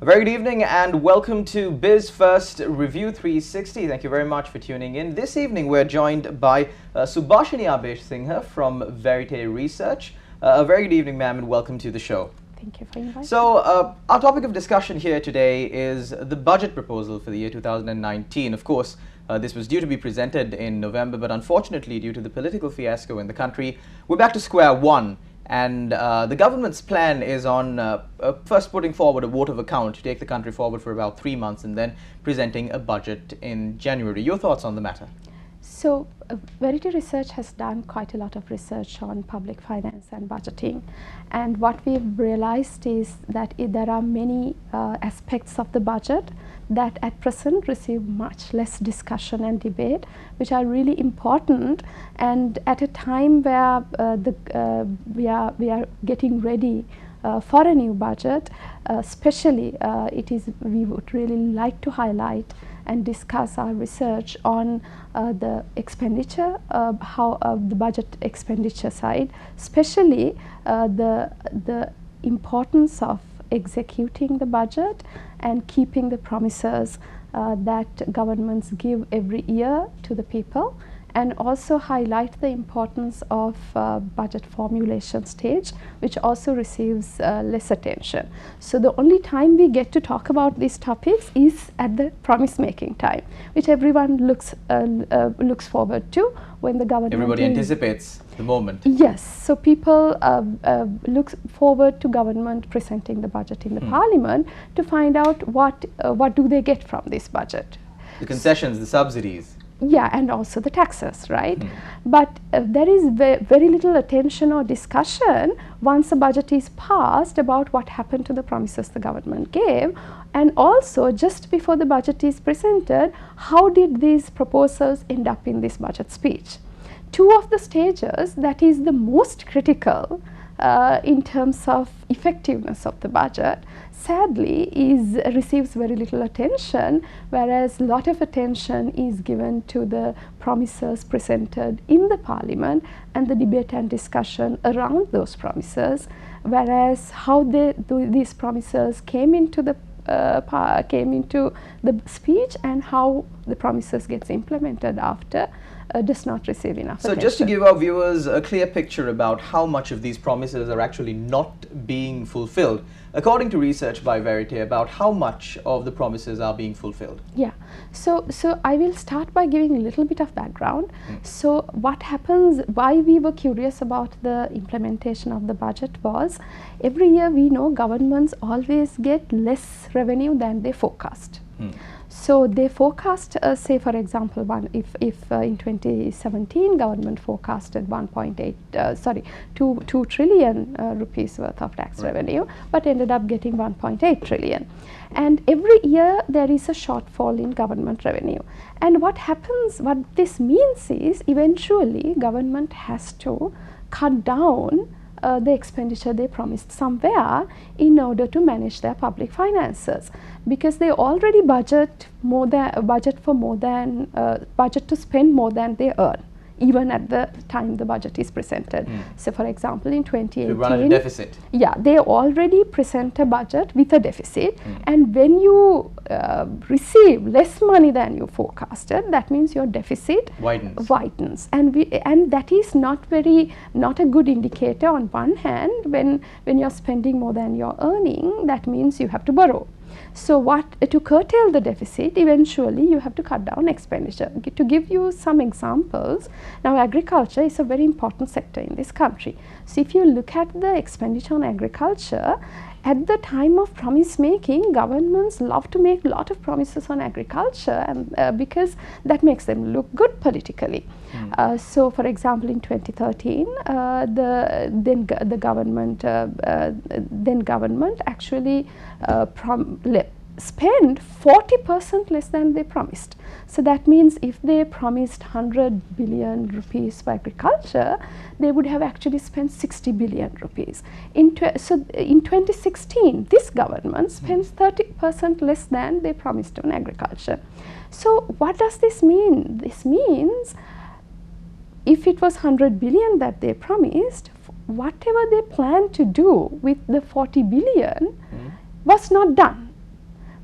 very good evening and welcome to Biz First Review 360. Thank you very much for tuning in. This evening we're joined by Subhashini Abeysinghe from Verite Research. A very good evening, ma'am, and welcome to the show. Thank you for inviting me. So, our topic of discussion here today is the budget proposal for the year 2019. Of course, this was due to be presented in November, but unfortunately, due to the political fiasco in the country, we're back to square one. And the government's plan is on first putting forward a vote of account to take the country forward for about 3 months and then presenting a budget in January. Your thoughts on the matter? So, Verite Research has done quite a lot of research on public finance and budgeting. And what we've realized is that there are many aspects of the budget that at present receive much less discussion and debate, which are really important. And at a time where we are getting ready for a new budget, especially we would really like to highlight and discuss our research on the expenditure, the budget expenditure side, especially the importance of executing the budget and keeping the promises that governments give every year to the people, and also highlight the importance of budget formulation stage, which also receives less attention. So the only time we get to talk about these topics is at the promise making time, which everyone looks forward to when the government Everybody anticipates the moment. Yes, so people look forward to government presenting the budget in the parliament to find out what do they get from this budget. The concessions, the subsidies. Yeah, and also the taxes, right? But there is very little attention or discussion once a budget is passed about what happened to the promises the government gave, and also just before the budget is presented, how did these proposals end up in this budget speech? Two of the stages that is the most critical in terms of effectiveness of the budget, sadly receives very little attention, whereas a lot of attention is given to the promises presented in the parliament and the debate and discussion around those promises, whereas how these promises came into the speech and how the promises gets implemented after does not receive enough attention. So just to give our viewers a clear picture about how much of these promises are actually not being fulfilled, according to research by Verite, about how much of the promises are being fulfilled? Yeah, so I will start by giving a little bit of background. So what happens, why we were curious about the implementation of the budget was, every year we know governments always get less revenue than they forecast. So they forecast, say for example, if in 2017 government forecasted 2 trillion rupees worth of tax revenue, but ended up getting 1.8 trillion. And every year there is a shortfall in government revenue. And what happens, what this means is eventually government has to cut down the expenditure they promised somewhere in order to manage their public finances, because they already budget to spend more than they earn, even at the time the budget is presented. So for example, in 2018, We run at a deficit. Yeah, they already present a budget with a deficit, and when you receive less money than you forecasted, that means your deficit widens, and that is not a good indicator. On one hand, when you're spending more than you're earning, that means you have to borrow. So to curtail the deficit, eventually you have to cut down expenditure. To give you some examples, now agriculture is a very important sector in this country. So if you look at the expenditure on agriculture, at the time of promise making, governments love to make a lot of promises on agriculture, and because that makes them look good politically. So for example, in 2013, the government actually spend 40% less than they promised. So that means if they promised 100 billion rupees for agriculture, they would have actually spent 60 billion rupees. So in 2016, this government spends 30% less than they promised on agriculture. So what does this mean? This means if it was 100 billion that they promised, whatever they planned to do with the 40 billion was not done.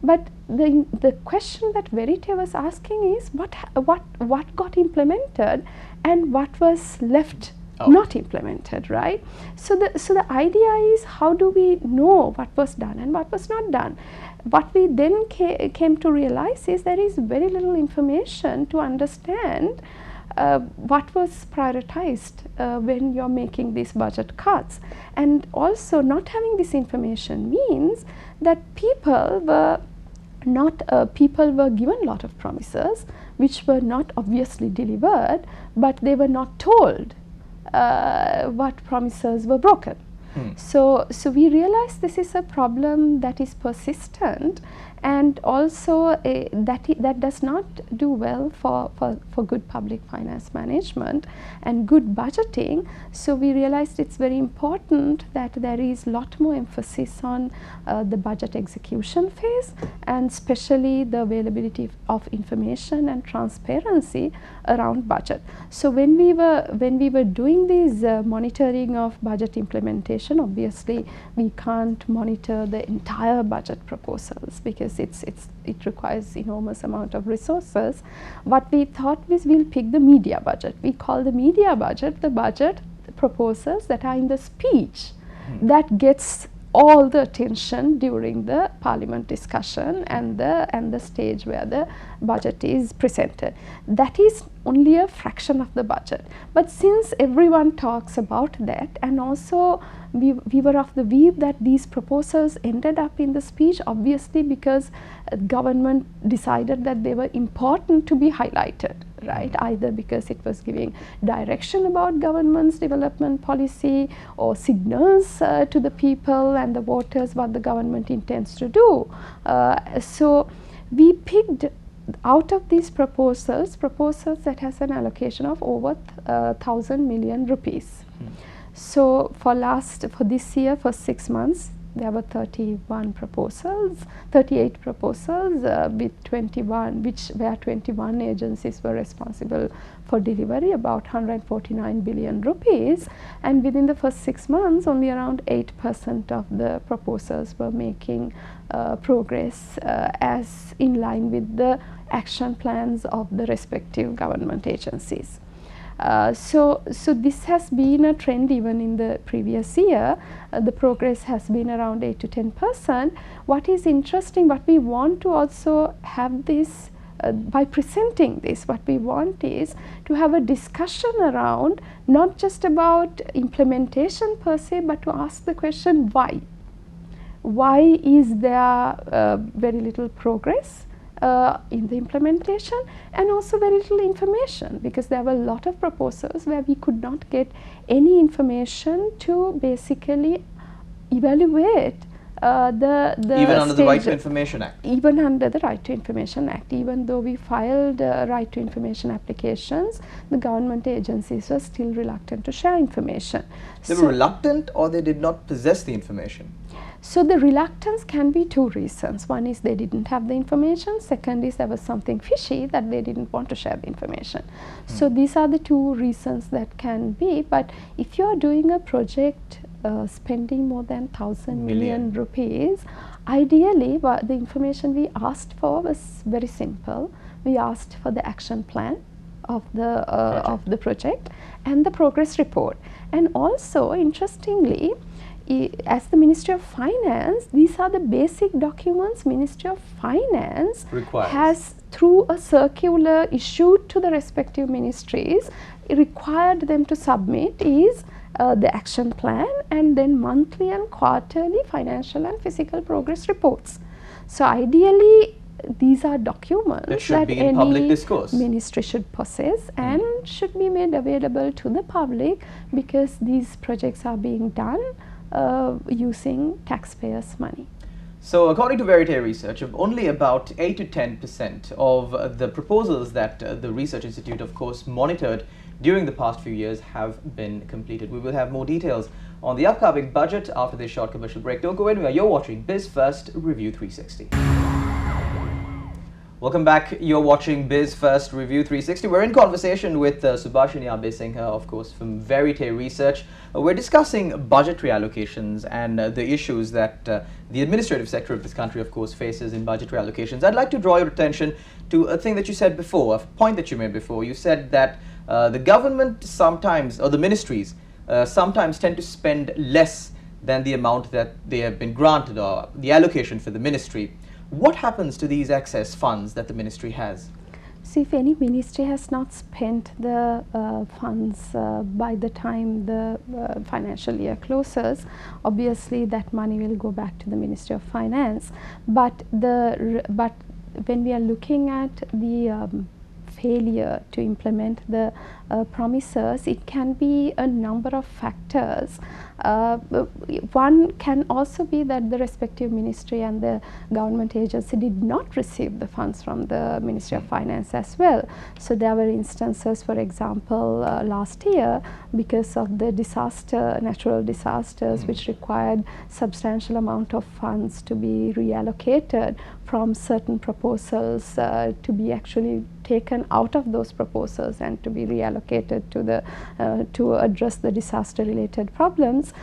But the question that Verite was asking is what got implemented and what was left not implemented, right? So the idea is, how do we know what was done and what was not done? What we then came to realize is there is very little information to understand what was prioritized when you're making these budget cuts. And also, not having this information means that people were given a lot of promises which were not obviously delivered, but they were not told what promises were broken. So we realize this is a problem that is persistent, and also that does not do well for good public finance management and good budgeting. So we realized it's very important that there is a lot more emphasis on the budget execution phase, and especially the availability of information and transparency around budget. So when we were doing this monitoring of budget implementation, obviously we can't monitor the entire budget proposals because it requires enormous amount of resources. What we thought was, we'll pick the media budget. We call the media budget the budget proposals that are in the speech that gets all the attention during the parliament discussion and the stage where the budget is presented. That is only a fraction of the budget. But since everyone talks about that, and also we were of the view that these proposals ended up in the speech, obviously because government decided that they were important to be highlighted, right? Either because it was giving direction about government's development policy, or signals to the people and the voters what the government intends to do. So we picked out of these proposals that has an allocation of over 1,000 million rupees. So for this year, for 6 months, there were 38 proposals with 21, where 21 agencies were responsible for delivery, about 149 billion rupees. And within the first 6 months, only around 8% of the proposals were making progress as in line with the action plans of the respective government agencies. So this has been a trend even in the previous year. The progress has been around 8 to 10%. What is interesting, what we want to also have this, by presenting this, what we want is to have a discussion around not just about implementation per se, but to ask the question why. Why is there very little progress in the implementation, and also very little information, because there were a lot of proposals where we could not get any information to basically evaluate the even under the Right to Information Act. Even under the Right to Information Act, even though we filed Right to Information applications, the government agencies were still reluctant to share information. They were reluctant, or they did not possess the information? So the reluctance can be two reasons. One is they didn't have the information. Second is there was something fishy that they didn't want to share the information. So these are the two reasons that can be. But if you are doing a project spending more than 1,000 million rupees, ideally the information we asked for was very simple. We asked for the action plan of the project and the progress report. And also, interestingly, as the Ministry of Finance, these are the basic documents Ministry of Finance has, through a circular issued to the respective ministries, required them to submit is the action plan, and then monthly and quarterly financial and physical progress reports. So ideally, these are documents that any ministry should possess and should be made available to the public, because these projects are being done using taxpayers' money. So according to Verite research, only about 8 to 10% of the proposals that the Research Institute, of course, monitored during the past few years have been completed. We will have more details on the upcoming budget after this short commercial break. Don't go anywhere. You're watching Biz First Review 360. Welcome back. You're watching Biz First Review 360. We're in conversation with Subhashini Abeysinghe, of course, from Verite Research. We're discussing budgetary allocations and the issues that the administrative sector of this country, of course, faces in budgetary allocations. I'd like to draw your attention to a thing that you said before, a point that you made before. You said that the government sometimes, or the ministries, sometimes tend to spend less than the amount that they have been granted, or the allocation for the ministry. What happens to these excess funds that the ministry has? See, if any ministry has not spent the funds by the time the financial year closes, obviously that money will go back to the Ministry of Finance. But when we are looking at the failure to implement the promises, it can be a number of factors. One can also be that the respective ministry and the government agency did not receive the funds from the Ministry of Finance as well. So there were instances, for example, last year, because of the natural disasters, which required substantial amount of funds to be reallocated from certain proposals to be actually taken out of those proposals and to be reallocated to the to address the disaster related problems.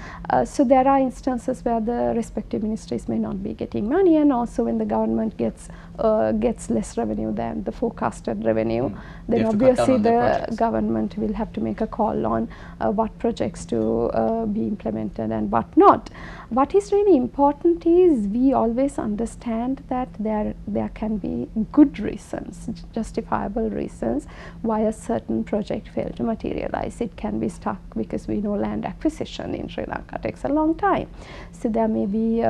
So there are instances where the respective ministries may not be getting money, and also when the government gets less revenue than the forecasted revenue, then obviously the government will have to make a call on what projects to be implemented and what not. What is really important is we always understand that there can be good reasons, justifiable reasons why a certain project failed to materialize. It can be stuck because we know land acquisition in Sri Lanka takes a long time. So there may be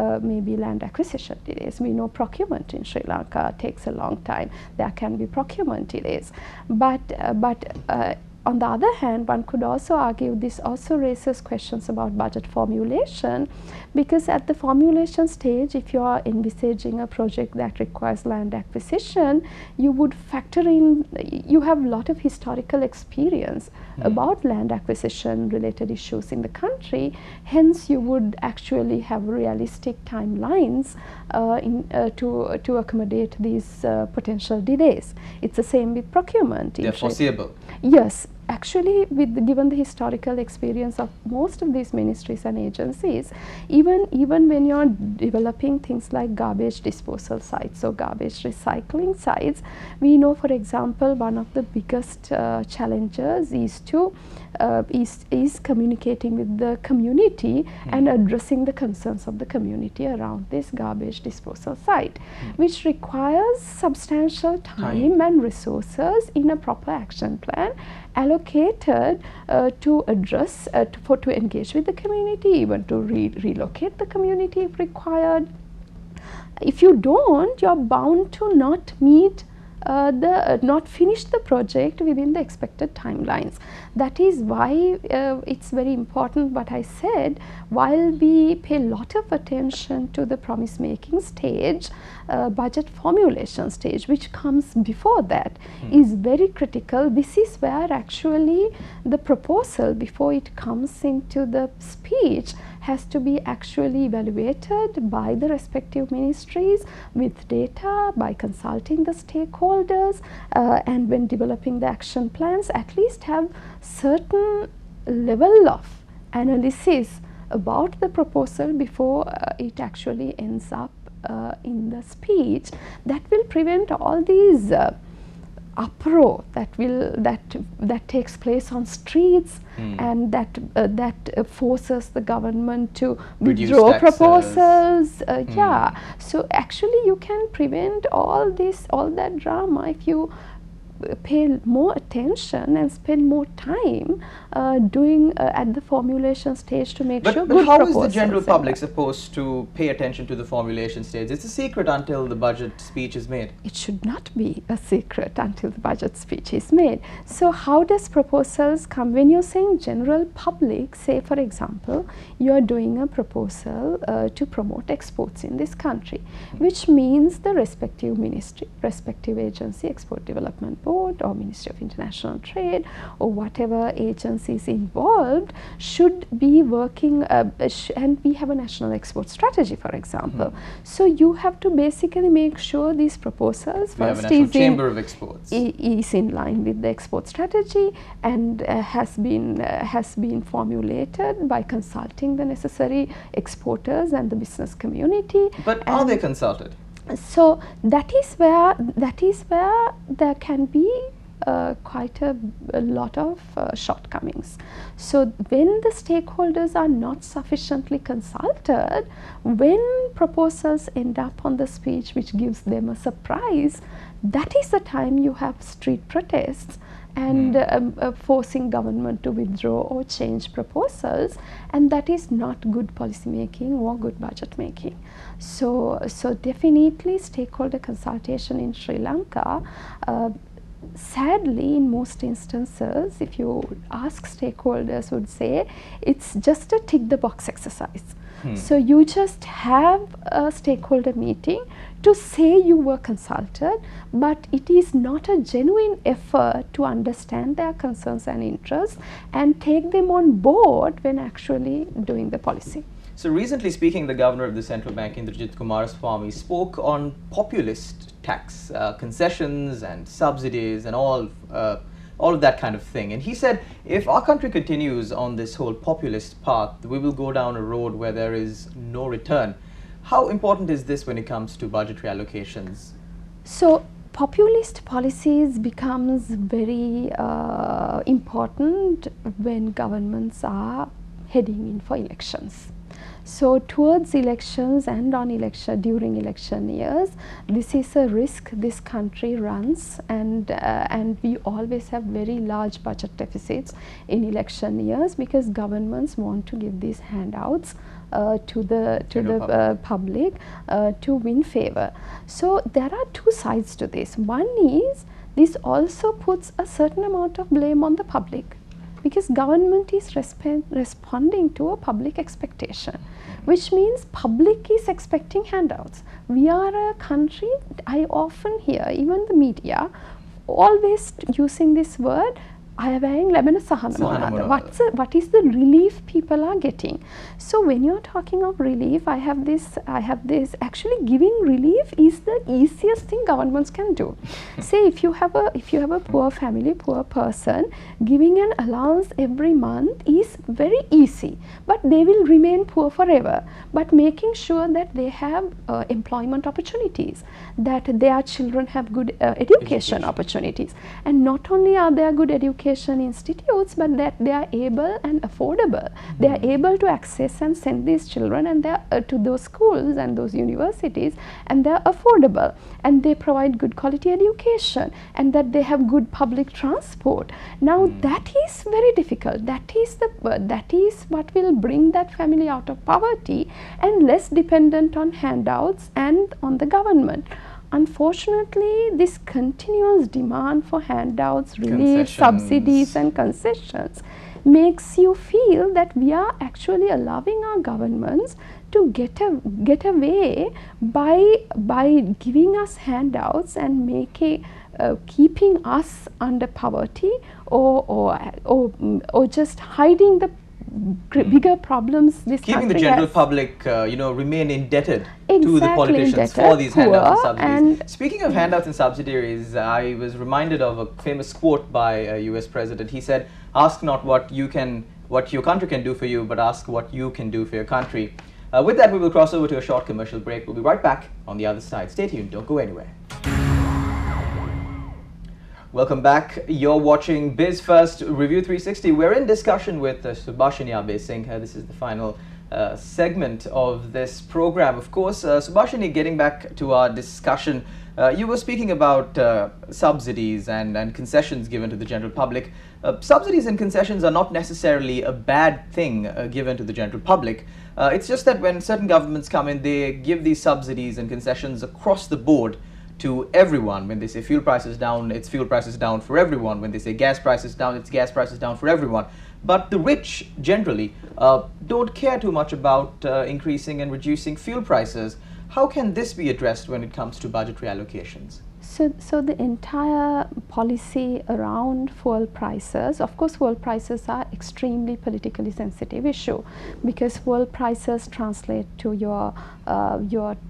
land acquisition delays. We know procurement in Sri Lanka takes a long time. There can be procurement delays. But on the other hand, one could also argue this also raises questions about budget formulation, because at the formulation stage, if you are envisaging a project that requires land acquisition, you would factor in, you have a lot of historical experience about land acquisition related issues in the country, hence you would actually have realistic timelines to accommodate these potential delays. It's the same with procurement. They're foreseeable. Yes. Actually, given the historical experience of most of these ministries and agencies, even when you're developing things like garbage disposal sites or garbage recycling sites, we know, for example, one of the biggest challenges is communicating with the community and addressing the concerns of the community around this garbage disposal site, which requires substantial time and resources in a proper action plan allocated to address, to engage with the community, even to relocate the community if required. If you don't, you're bound to not meet not finish the project within the expected timelines. That is why it's very important what I said, while we pay a lot of attention to the promise making stage, budget formulation stage, which comes before that, is very critical. This is where actually the proposal, before it comes into the speech, has to be actually evaluated by the respective ministries with data, by consulting the stakeholders, and when developing the action plans, at least have certain level of analysis about the proposal before it actually ends up in the speech. That will prevent all these uproar that takes place on streets and that forces the government to withdraw proposals. Yeah, so actually you can prevent all that drama if you pay more attention and spend more time doing at the formulation stage to make sure good proposals. But how is the general public supposed to pay attention to the formulation stage? It's a secret until the budget speech is made. It should not be a secret until the budget speech is made. So how does proposals come? When you're saying general public, say for example, you are doing a proposal to promote exports in this country, which means the respective ministry, respective agency, Export Development Board, Board or Ministry of International Trade or whatever agencies involved should be working, and we have a national export strategy, for example. So you have to basically make sure these proposals We have a first National Chamber of Exports. is in line with the export strategy and has been formulated by consulting the necessary exporters and the business community. But are they consulted? So that is where there can be quite a lot of shortcomings. So when the stakeholders are not sufficiently consulted, when proposals end up on the speech which gives them a surprise, that is the time you have street protests and forcing government to withdraw or change proposals, and that is not good policy making or good budget making. So definitely stakeholder consultation in Sri Lanka, sadly in most instances, if you ask stakeholders, would say it's just a tick the box exercise. So you just have a stakeholder meeting to say you were consulted, but it is not a genuine effort to understand their concerns and interests and take them on board when actually doing the policy. So recently speaking, the governor of the central bank, Indrajit Kumaraswamy, spoke on populist tax, concessions and subsidies and all of that kind of thing. And he said, if our country continues on this whole populist path, we will go down a road where there is no return. How important is this when it comes to budgetary allocations? So populist policies becomes very important when governments are heading in for elections. So towards elections and during election years, this is a risk this country runs, and we always have very large budget deficits in election years because governments want to give these handouts to the public to win favor. So there are two sides to this. One is this also puts a certain amount of blame on the public, because government is responding to a public expectation, which means public is expecting handouts. We are a country, I often hear even the media always using this word, what is the relief people are getting. So when you're talking of relief, I have this, actually giving relief is the easiest thing governments can do. Say if you have a poor family, poor person, giving an allowance every month is very easy, but they will remain poor forever. But making sure that they have employment opportunities, that their children have good education opportunities, and not only are there good education institutes, but that they are able and affordable. They are able to access and send these children and to those schools and those universities, and they are affordable, and they provide good quality education, and that they have good public transport. Now that is very difficult. That is what will bring that family out of poverty and less dependent on handouts and on the government. Unfortunately, this continuous demand for handouts, relief, subsidies and concessions makes you feel that we are actually allowing our governments to get away by giving us handouts and keeping us under poverty or just hiding the bigger problems this keeping the country general has. public remain indebted to the politicians for these handouts and subsidies. Speaking of handouts and subsidiaries, I was reminded of a famous quote by a US president. He said, ask not what your country can do for you, but ask what you can do for your country. With that, we will cross over to a short commercial break. We'll be right back on the other side. Stay tuned, don't go anywhere. Welcome back. You're watching Biz First Review 360. We're in discussion with Subhashini Abeysinghe. This is the final segment of this program. Of course, Subhashini, getting back to our discussion, you were speaking about subsidies and concessions given to the general public. Subsidies and concessions are not necessarily a bad thing given to the general public. It's just that when certain governments come in, they give these subsidies and concessions across the board to everyone. When they say fuel prices down, it's fuel prices down for everyone. When they say gas prices down, it's gas prices down for everyone. But the rich generally don't care too much about increasing and reducing fuel prices. How can this be addressed when it comes to budgetary allocations? So the entire policy around fuel prices, of course fuel prices are extremely politically sensitive issue, because fuel prices translate to your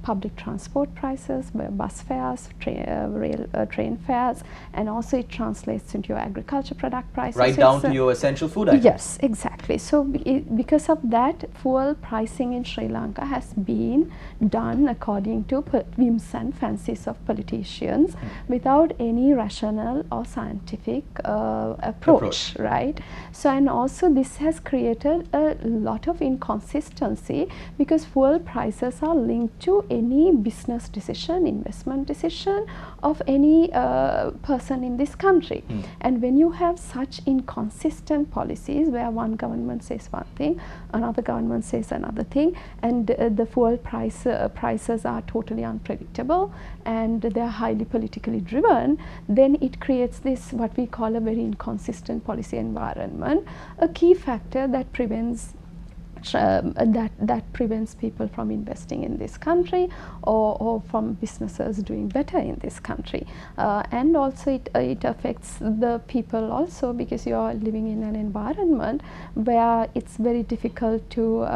public transport prices, bus fares, train fares, and also it translates into your agriculture product prices. Right down to your essential food items. Yes, exactly. So because of that, fuel pricing in Sri Lanka has been done according to whims and fancies of politicians without any rational or scientific approach, right? So, and also this has created a lot of inconsistency, because fuel prices are linked to any business decision, investment decision of any person in this country. And when you have such inconsistent policies where one government says one thing, another government says another thing, and the fuel prices are totally unpredictable and they are highly politically driven, then it creates this what we call a very inconsistent policy environment, a key factor that prevents that prevents people from investing in this country, or from businesses doing better in this country. And also it affects the people also, because you are living in an environment where it's very difficult to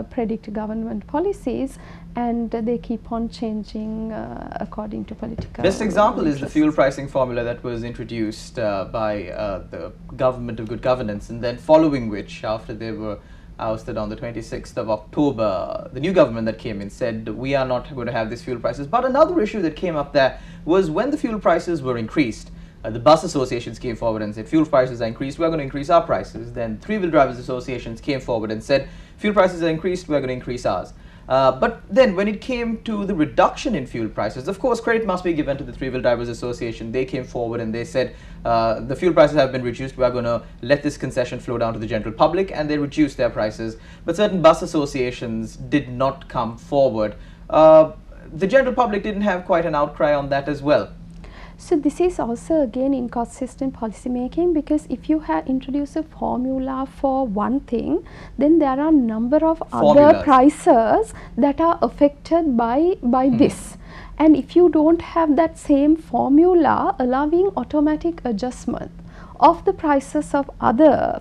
predict government policies, and they keep on changing according to political Best example interests. is the fuel pricing formula that was introduced by the government of good governance, and then following which, after they were ousted on the 26th of October, the new government that came in said we are not going to have these fuel prices. But another issue that came up there was when the fuel prices were increased, the bus associations came forward and said fuel prices are increased, we're going to increase our prices. Then three-wheel drivers associations came forward and said fuel prices are increased, we're going to increase ours. But then when it came to the reduction in fuel prices, of course credit must be given to the Three-Wheel Drivers Association. They came forward and they said the fuel prices have been reduced, we are going to let this concession flow down to the general public, and they reduced their prices. But certain bus associations did not come forward. The general public didn't have quite an outcry on that as well. So this is also again inconsistent policy making, because if you have introduced a formula for one thing, then there are a number of other prices that are affected by this. And if you don't have that same formula allowing automatic adjustment of the prices of other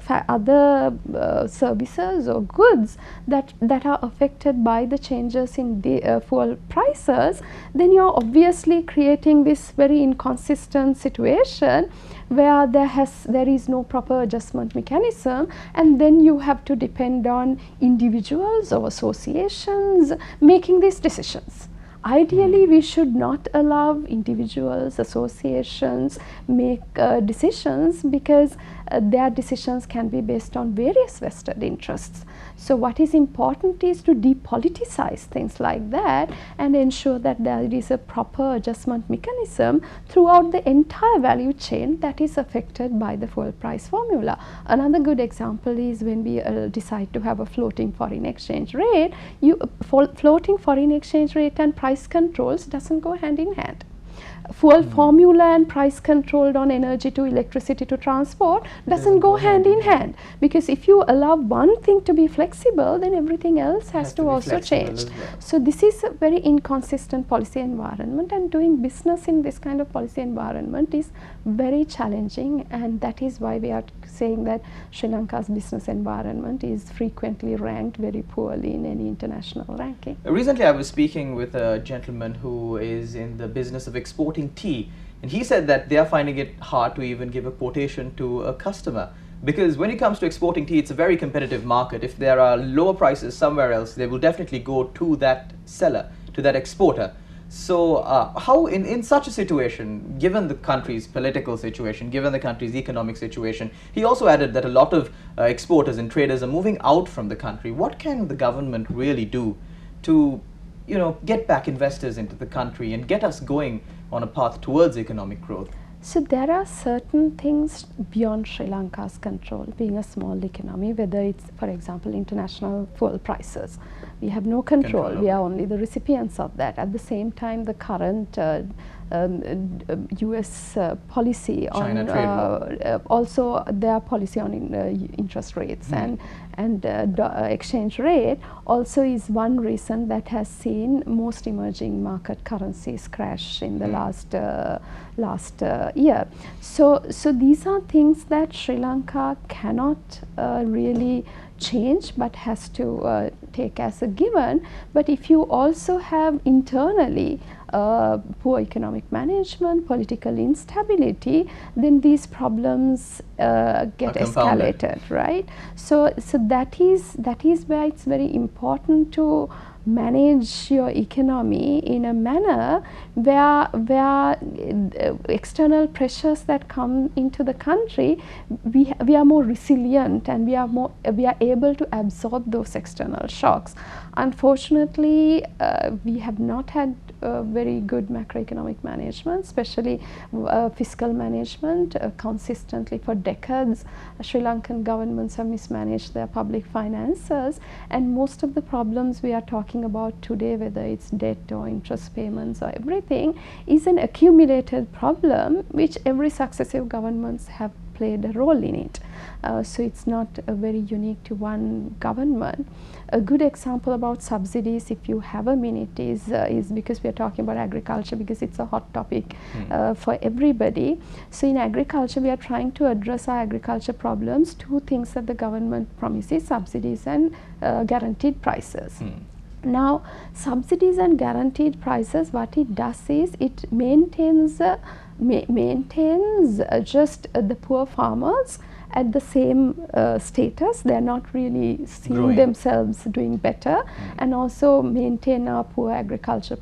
services or goods that are affected by the changes in the fuel prices, then you are obviously creating this very inconsistent situation where there is no proper adjustment mechanism, and then you have to depend on individuals or associations making these decisions. Ideally, we should not allow individuals, associations make decisions, because their decisions can be based on various vested interests. So what is important is to depoliticize things like that and ensure that there is a proper adjustment mechanism throughout the entire value chain that is affected by the fuel price formula. Another good example is when we decide to have a floating foreign exchange rate. Floating foreign exchange rate and price controls doesn't go hand in hand. Fuel formula and price controlled on energy to electricity to transport doesn't go hand in hand, because if you allow one thing to be flexible, then everything else has to also change. Well. So this is a very inconsistent policy environment, and doing business in this kind of policy environment is very challenging, and that is why we are saying that Sri Lanka's business environment is frequently ranked very poorly in any international ranking. Recently I was speaking with a gentleman who is in the business of exporting tea, and he said that they are finding it hard to even give a quotation to a customer, because when it comes to exporting tea, it's a very competitive market. If there are lower prices somewhere else, they will definitely go to that seller, to that exporter. So how in such a situation, given the country's political situation, given the country's economic situation, he also added that a lot of exporters and traders are moving out from the country. What can the government really do to, get back investors into the country and get us going on a path towards economic growth? So there are certain things beyond Sri Lanka's control, being a small economy, whether it's, for example, international fuel prices. We have no control. We are only the recipients of that. At the same time, the current US policy China on trade war. also their policy on interest rates and exchange rate also is one reason that has seen most emerging market currencies crash in the last year. So these are things that Sri Lanka cannot really change but has to take as a given. But if you also have internally poor economic management, political instability, then these problems get escalated, right? So that is where it's very important to manage your economy in a manner where external pressures that come into the country, we are more resilient and we are able to absorb those external shocks. Unfortunately, we have not had very good macroeconomic management, especially fiscal management. Consistently for decades, Sri Lankan governments have mismanaged their public finances, and most of the problems we are talking about today, whether it's debt or interest payments or everything, is an accumulated problem which every successive governments have played a role in it. So it's not very unique to one government. A good example about subsidies, if you have a minute, is because we are talking about agriculture, because it's a hot topic for everybody. So in agriculture, we are trying to address our agriculture problems. Two things that the government promises: subsidies and guaranteed prices. Now, subsidies and guaranteed prices, what it does is it maintains just the poor farmers at the same status. They are not really seeing themselves doing better, and also maintain our poor agriculture,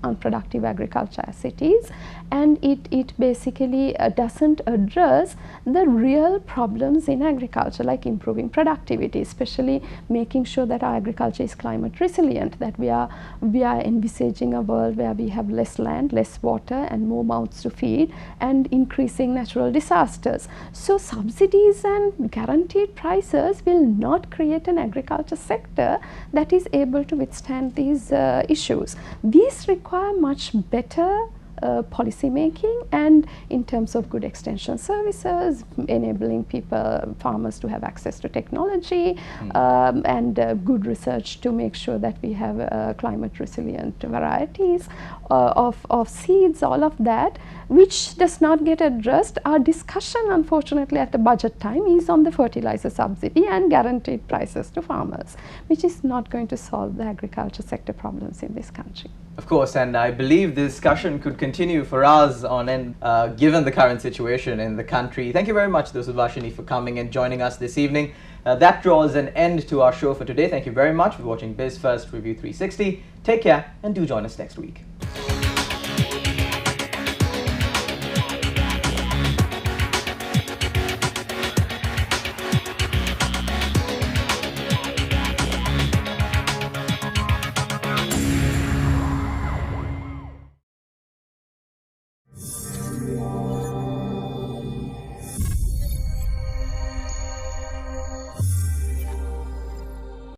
unproductive agriculture as it is. And it basically doesn't address the real problems in agriculture, like improving productivity, especially making sure that our agriculture is climate resilient, that we are envisaging a world where we have less land, less water, and more mouths to feed, and increasing natural disasters. So subsidies and guaranteed prices will not create an agriculture sector that is able to withstand these issues. These require much better policy making, and in terms of good extension services, enabling farmers to have access to technology, and good research to make sure that we have climate resilient varieties of seeds, all of that, which does not get addressed. Our discussion, unfortunately, at the budget time is on the fertilizer subsidy and guaranteed prices to farmers, which is not going to solve the agriculture sector problems in this country. Of course, and I believe the discussion could continue for hours on end, given the current situation in the country. Thank you very much, Subhashini, for coming and joining us this evening. That draws an end to our show for today. Thank you very much for watching Biz First Review 360. Take care and do join us next week.